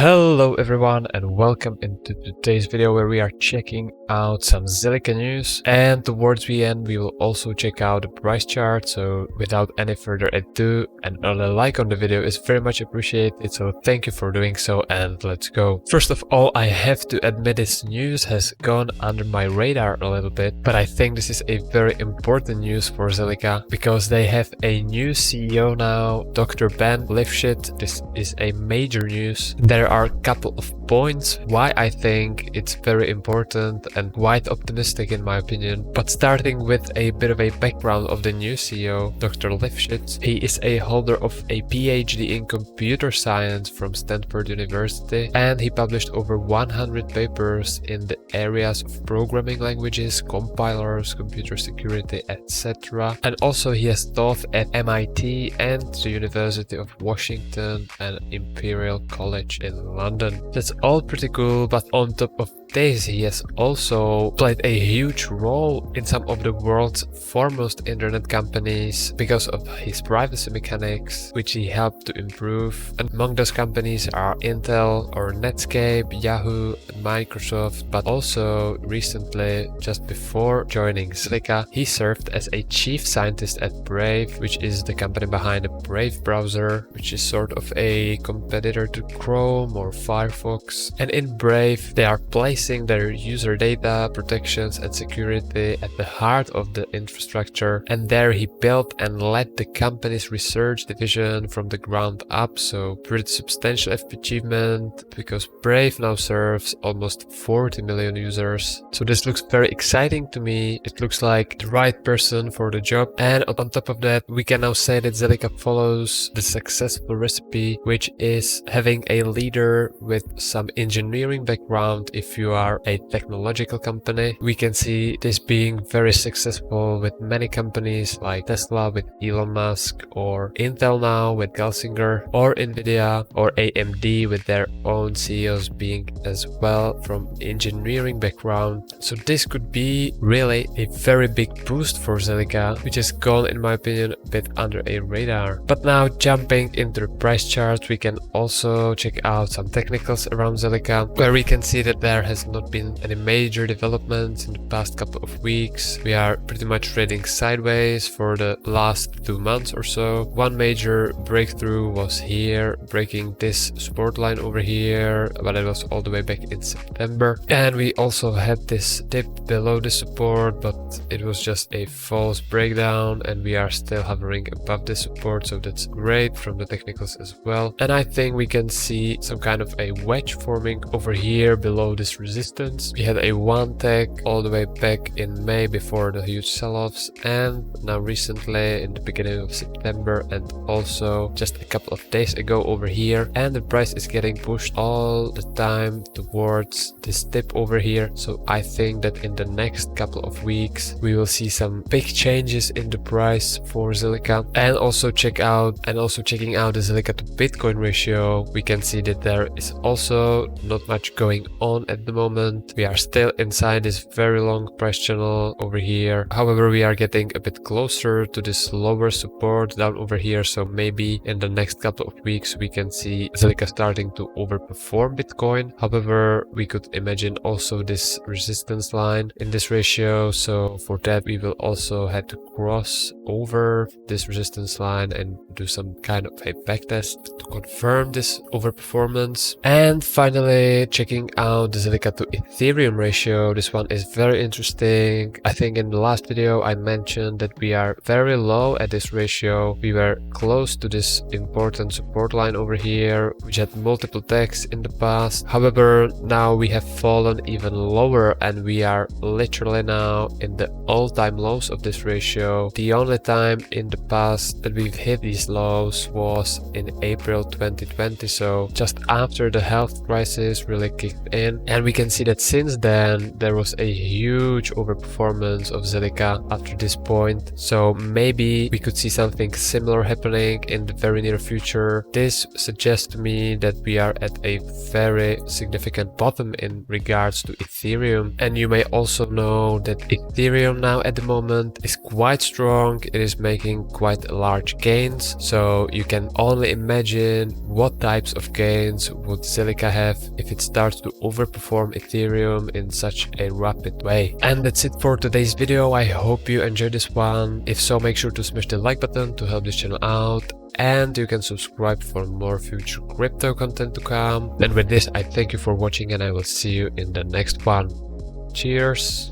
Hello everyone and welcome into today's video where we are checking out some Zilliqa news, and towards the end we will also check out the price chart. So without any further ado, and a like on the video is very much appreciated, so thank you for doing so and let's go. First of all, I have to admit this news has gone under my radar a little bit, but I think this is a very important news for Zilliqa because they have a new CEO now, Dr. Ben Lifshitz. This is a major news. There are a couple of points why I think it's very important and quite optimistic in my opinion. But starting with a bit of a background of the new CEO, Dr. Lifshitz. He is a holder of a PhD in computer science from Stanford University, and he published over 100 papers in the areas of programming languages, compilers, computer security, etc. And also he has taught at MIT and the University of Washington and Imperial College in London. That's all pretty cool, but on top of this, he has also played a huge role in some of the world's foremost internet companies because of his privacy mechanics, which he helped to improve. And among those companies are Intel or Netscape, Yahoo, and Microsoft. But also recently, just before joining Zilliqa, he served as a chief scientist at Brave, which is the company behind the Brave browser, which is sort of a competitor to Chrome or Firefox. And in Brave, they are placing their user data protections and security at the heart of the infrastructure, and there he built and led the company's research division from the ground up. So pretty substantial achievement because Brave now serves almost 40 million users. So this looks very exciting to me. It looks like the right person for the job, and on top of that we can now say that Zilliqa follows the successful recipe, which is having a leader with some engineering background. If you are a technological company, we can see this being very successful with many companies like Tesla with Elon Musk, or Intel now with Gelsinger, or Nvidia or AMD with their own CEOs being as well from engineering background. So this could be really a very big boost for Zilliqa, which has gone, in my opinion, a bit under a radar. But now jumping into the price chart, we can also check out some technicals around Zilliqa, where we can see that there has not been any major developments in the past couple of weeks. We are pretty much trading sideways for the last 2 months or so. One major breakthrough was here, breaking this support line over here, but it was all the way back in September. And we also had this dip below the support, but it was just a false breakdown, and we are still hovering above the support, so that's great from the technicals as well. And I think we can see some kind of a wedge forming over here below this resistance. We had a one tag all the way back in May before the huge sell-offs, and now recently in the beginning of September, and also just a couple of days ago over here. And the price is getting pushed all the time towards this dip over here. So I think that in the next couple of weeks we will see some big changes in the price for Zilliqa. And also checking out the Zilliqa to Bitcoin ratio, we can see that there is also not much going on at the moment. We are still inside this very long price channel over here. However, we are getting a bit closer to this lower support down over here, so maybe in the next couple of weeks we can see Zilliqa starting to overperform Bitcoin. However, we could imagine also this resistance line in this ratio, so for that we will also have to cross over this resistance line and do some kind of a backtest to confirm this overperformance. And finally, checking out the Zilliqa to Ethereum ratio. This one is very interesting. I think in the last video I mentioned that we are very low at this ratio. We were close to this important support line over here, which had multiple tags in the past. However, now we have fallen even lower, and we are literally now in the all-time lows of this ratio. The only time in the past that we've hit these lows was in April 2020, so just after the health crisis really kicked in. And we we can see that since then there was a huge overperformance of Zilliqa after this point, so maybe we could see something similar happening in the very near future. This suggests to me that we are at a very significant bottom in regards to Ethereum, and you may also know that Ethereum now at the moment is quite strong. It is making quite large gains, so you can only imagine what types of gains would Zilliqa have if it starts to overperform Ethereum in such a rapid way. And that's it for today's video. I hope you enjoyed this one. If so, make sure to smash the like button to help this channel out, and you can subscribe for more future crypto content to come. And with this, I thank you for watching, and I will see you in the next one. Cheers!